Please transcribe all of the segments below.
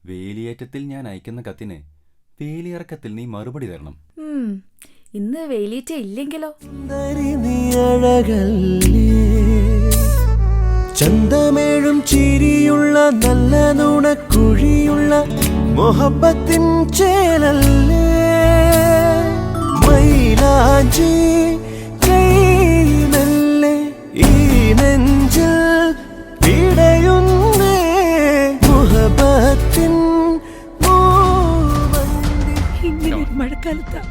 വേലിയേറ്റത്തിൽ ഞാൻ അയക്കുന്ന കത്തിന് വേലിയിറക്കത്തിൽ നീ മറുപടി തരണം. ഇന്ന് വേലിയേറ്റ ഇല്ലെങ്കിലോ? ചന്തമേഴും ചിരിയുള്ള നല്ല നുണക്കുഴിയുള്ള മൊഹബത്തിൻ ചേലല്ലേ മൈലാഞ്ചി കൈനല്ലേ ഈ നെഞ്ചിൽ പിടയുന്നേ മുഹബത്തിൻ ഇങ്ങനെ മഴക്കാലത്താ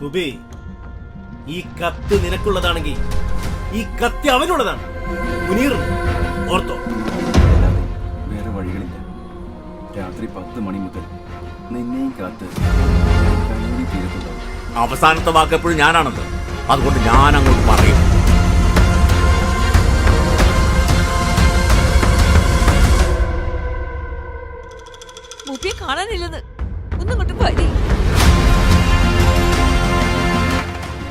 തുബി, ഈ കത്ത് നിനക്കുള്ളതാണെങ്കിൽ ഈ കത്തി അവനുള്ളതാണ്. മുനീർ ഓർത്തോ. വേറെ വഴികളില്ല. രാത്രി 10 മണി മുതൽ നിന്നെയും കാത്ത് തീരത്തുണ്ടാവും. അവസാനത്തെ വാക്കെപ്പോഴും ഞാനാണത്. അതുകൊണ്ട് ഞാൻ അങ്ങോട്ട് പറയും. മൂപ്പിയെ കാണാനില്ലെന്ന് ഒന്നും കൊണ്ട് പരി.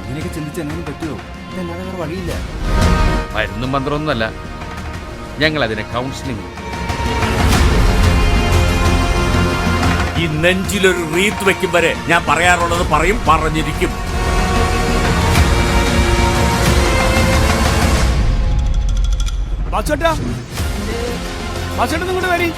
ഇങ്ങനെയൊക്കെ ചിന്തിച്ച് എങ്ങനെ പറ്റുമോ? ഇതല്ലാതെ വേറെ വഴിയില്ല. മരുന്നും മന്ത്രമൊന്നുമല്ല, ഞങ്ങൾ അതിനെ കൗൺസിലിംഗ്. ഈ നെഞ്ചിലൊരു റീത്ത് വെക്കും വരെ ഞാൻ പറയാറുള്ളത് പറയും, പറഞ്ഞിരിക്കും. ബാച്ചേട്ടാ, ബാച്ചേട്ടൻ ഇങ്ങോട്ട് വരി.